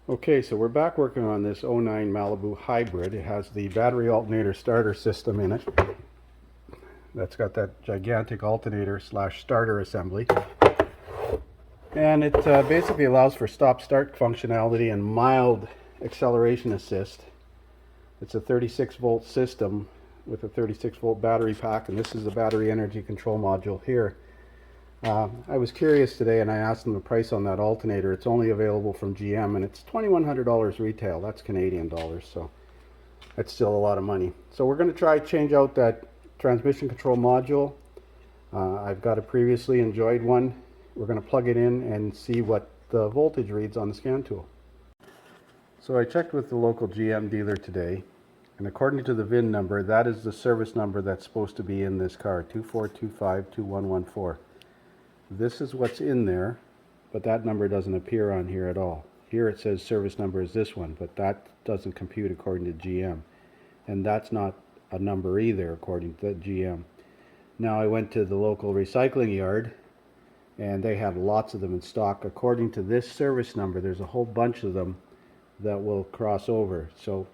Okay, so we're back working on this '09 Malibu Hybrid. It has the battery alternator starter system in it. That's got that gigantic alternator slash starter assembly. And it basically allows for stop-start functionality and mild acceleration assist. It's a 36 volt system with a 36 volt battery pack, and this is the battery energy control module here. I was curious today and I asked them the price on that alternator. It's only available from GM and it's $2,100 retail. That's Canadian dollars, so that's still a lot of money. So we're going to try change out that transmission control module. I've got a previously enjoyed one. We're going to plug it in and see what the voltage reads on the scan tool. So I checked with the local GM dealer today, and according to the VIN number, that is the service number that's supposed to be in this car, 24252114. This is what's in there, but that number doesn't appear on here at all. Here it says service number is this one, but that doesn't compute according to GM. And that's not a number either according to GM. Now I went to the local recycling yard and they have lots of them in stock. According to this service number, there's a whole bunch of them that will cross over. So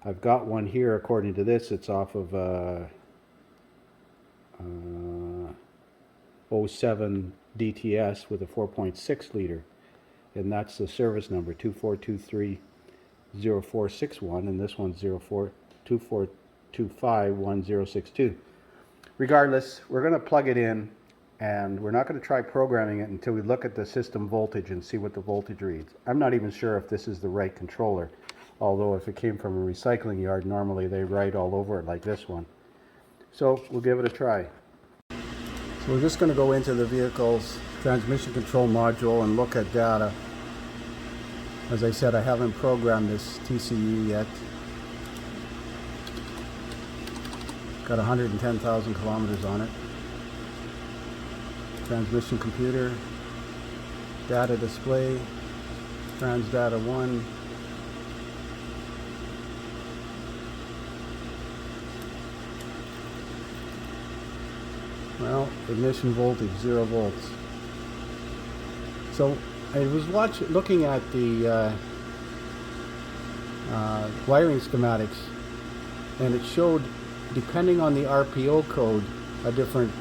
I've got one here according to this. It's off of '07 DTS with a 4.6 liter, and that's the service number 24230461, and this one's 24251062. Regardless, we're going to plug it in, and we're not going to try programming it until we look at the system voltage and see what the voltage reads. I'm not even sure if this is the right controller, although if it came from a recycling yard, normally they write all over it like this one. So we'll give it a try. So we're just going to go into the vehicle's transmission control module and look at data. As I said, I haven't programmed this TCU yet. Got 110,000 kilometers on it. Transmission computer, data display, trans data 1. Well, ignition voltage 0 volts. So I was looking at the wiring schematics, and it showed, depending on the RPO code, a different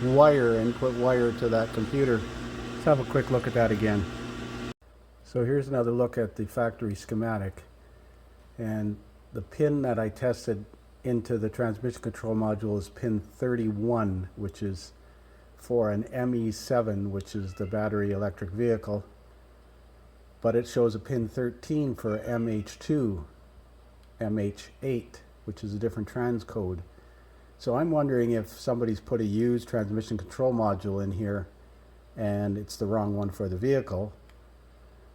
input wire to that computer. Let's have a quick look at that again. So here's another look at the factory schematic, and the pin that I tested into the transmission control module is pin 31, which is for an ME7, which is the battery electric vehicle, but it shows a pin 13 for MH2, MH8, which is a different transcode. So I'm wondering if somebody's put a used transmission control module in here and it's the wrong one for the vehicle.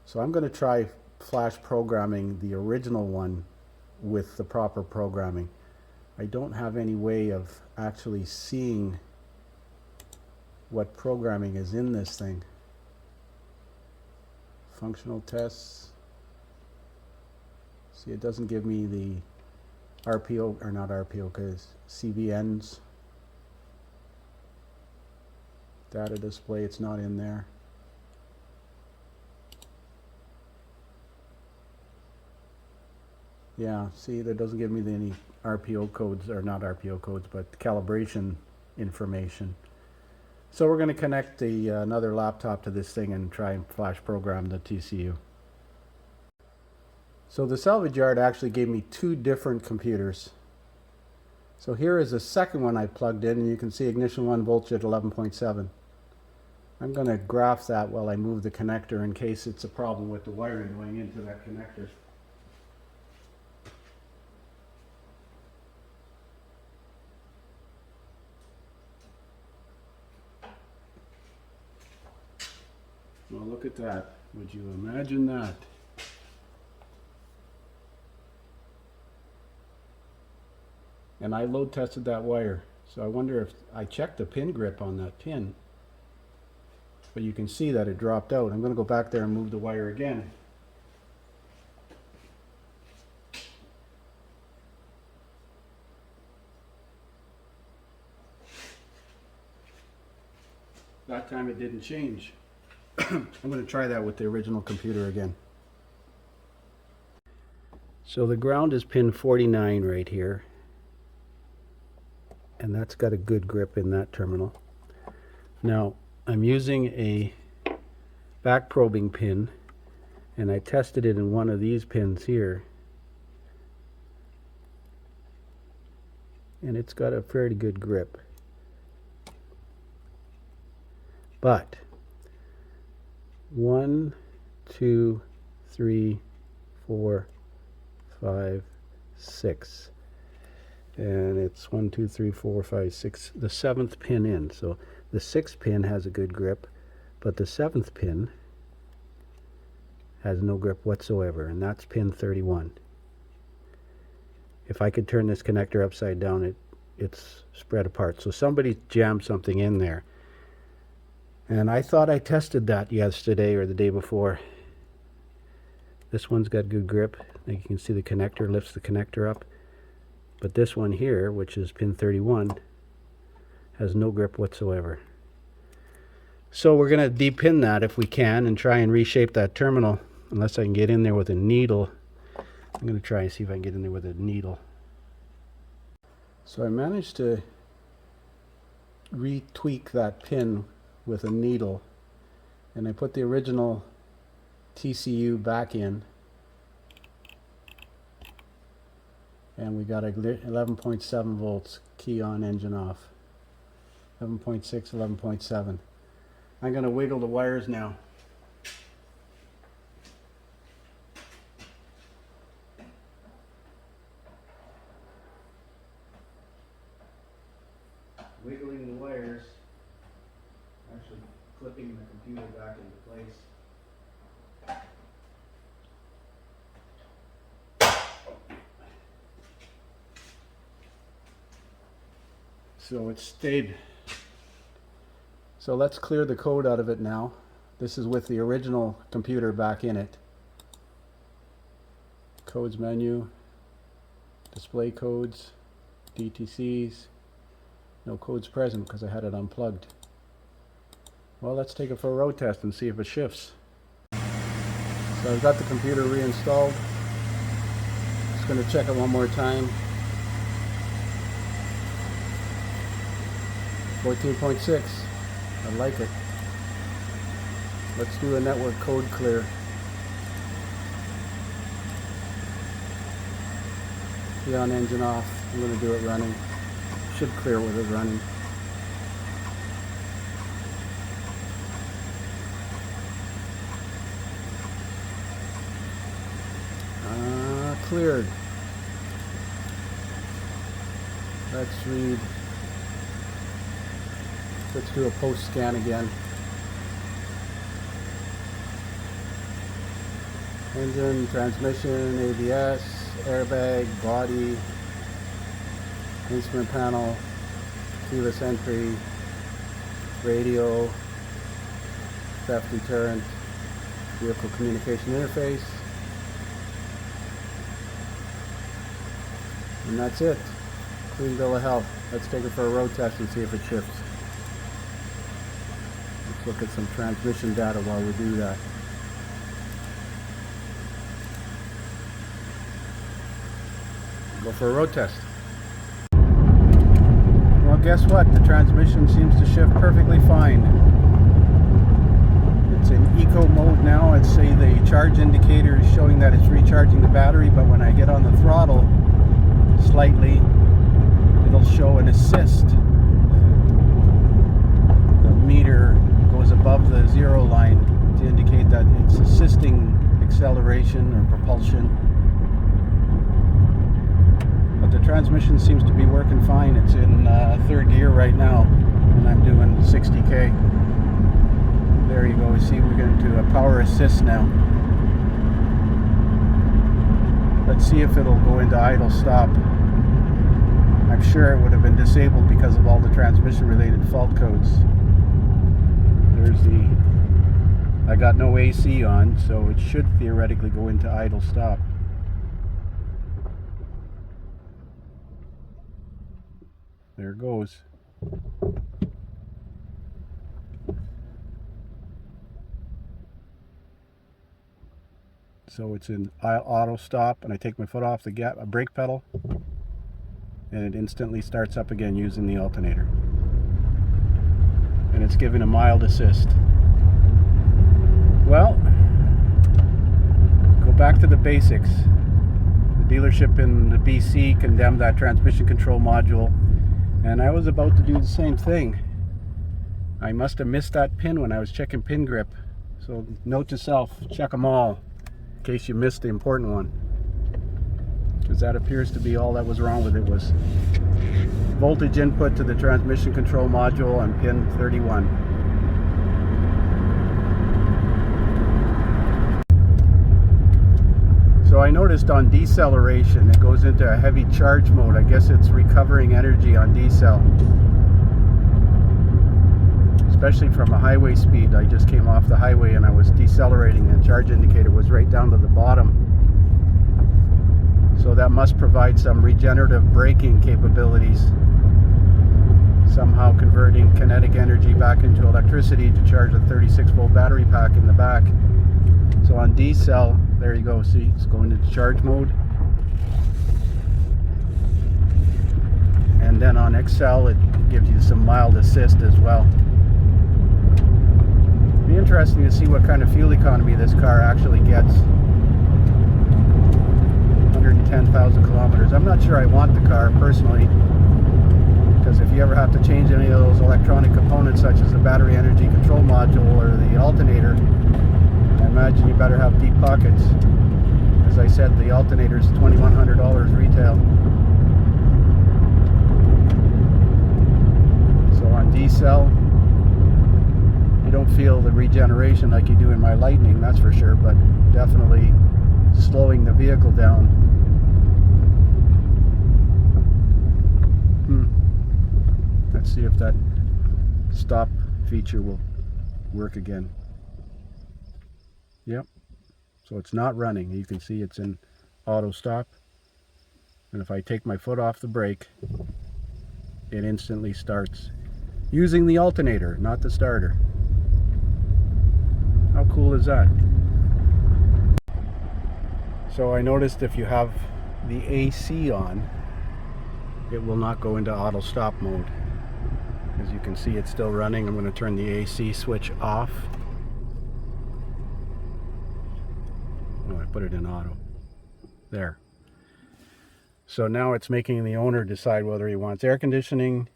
So I'm going to try flash programming the original one with the proper programming. I don't have any way of actually seeing what programming is in this thing. Functional tests. See, it doesn't give me the RPO, or not RPO, because CVNs. Data display, it's not in there. Yeah, see, that doesn't give me any RPO codes, or not RPO codes, but calibration information. So we're going to connect the another laptop to this thing and try and flash program the TCU. So the salvage yard actually gave me two different computers. So here is the second one I plugged in, and you can see ignition 1 voltage at 11.7. I'm going to graph that while I move the connector in case it's a problem with the wiring going into that connector. Well, look at that. Would you imagine that? And I load tested that wire. So I wonder if I checked the pin grip on that pin. But you can see that it dropped out. I'm going to go back there and move the wire again. That time it didn't change. I'm going to try that with the original computer again. So the ground is pin 49 right here, and that's got a good grip in that terminal. Now I'm using a back probing pin, and I tested it in one of these pins here, and it's got a fairly good grip. But 1, 2, 3, 4, 5, 6, and it's 1, 2, 3, 4, 5, 6, the 7th pin in. So the 6th pin has a good grip, but the 7th pin has no grip whatsoever, and that's pin 31. If I could turn this connector upside down, it's spread apart. So somebody jammed something in there, and I thought I tested that yesterday or the day before. This one's got good grip. You can see the connector lifts the connector up, but this one here, which is pin 31, has no grip whatsoever. So we're going to depin that if we can and try and reshape that terminal, unless I can get in there with a needle. I'm going to try and see if I can get in there with a needle. So I managed to retweak that pin with a needle, and I put the original TCU back in, and we got a 11.7 volts key on, engine off. 11.6, 11.7. I'm going to wiggle the wires now. Wiggling the wires, actually clipping the computer back into place. So it stayed. So let's clear the code out of it now. This is with the original computer back in it. Codes menu, display codes, DTCs. No codes present because I had it unplugged. Well, let's take it for a road test and see if it shifts. So I've got the computer reinstalled. Just going to check it one more time. 14.6. I like it. Let's do a network code clear. Key on, engine off. I'm going to do it running. Should clear with it running. Cleared. Let's read. Let's do a post scan again. Engine, transmission, ABS, airbag, body, instrument panel, keyless entry, radio, theft deterrent, vehicle communication interface, and that's it. Clean bill of health. Let's take it for a road test and see if it shifts. Let's look at some transmission data while we do that. Go for a road test. Well, guess what? The transmission seems to shift perfectly fine. It's in eco mode now. I'd say the charge indicator is showing that it's recharging the battery, but when I get on the throttle slightly, it'll show an assist. The meter goes above the 0 line to indicate that it's assisting acceleration or propulsion. The transmission seems to be working fine. It's in third gear right now, and I'm doing 60k. There you go. See, we're going to a power assist now. Let's see if it'll go into idle stop. I'm sure it would have been disabled because of all the transmission related fault codes. There's I got no AC on, so it should theoretically go into idle stop. There it goes. So it's in auto stop, and I take my foot off the brake pedal, and it instantly starts up again using the alternator. And it's giving a mild assist. Well, go back to the basics. The dealership in the BC condemned that transmission control module, and I was about to do the same thing. I must have missed that pin when I was checking pin grip. So note to self, check them all in case you missed the important one, because that appears to be all that was wrong with it, was voltage input to the transmission control module on pin 31. So I noticed on deceleration it goes into a heavy charge mode. I guess it's recovering energy on decel, especially from a highway speed. I just came off the highway and I was decelerating, and the charge indicator was right down to the bottom. So that must provide some regenerative braking capabilities, somehow converting kinetic energy back into electricity to charge a 36-volt battery pack in the back. So on decel, there you go, see, it's going into charge mode. And then on Excel, it gives you some mild assist as well. Be interesting to see what kind of fuel economy this car actually gets. 110,000 kilometers. I'm not sure I want the car personally, because if you ever have to change any of those electronic components such as the battery energy control module or the alternator, I imagine you better have deep pockets. As I said, the alternator is $2,100 retail. So on decel, you don't feel the regeneration like you do in my Lightning, that's for sure, but definitely slowing the vehicle down. Let's see if that stop feature will work again. Yep. So it's not running. You can see it's in auto stop. And if I take my foot off the brake, it instantly starts using the alternator, not the starter. How cool is that? So I noticed if you have the AC on, it will not go into auto stop mode. As you can see, it's still running. I'm going to turn the AC switch off. Oh, I put it in auto. There. So now it's making the owner decide whether he wants air conditioning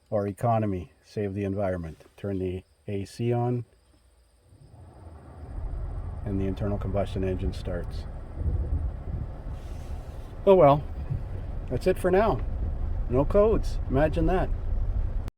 or economy. Save the environment. Turn the AC on, and the internal combustion engine starts. Oh well, that's it for now. No codes. Imagine that.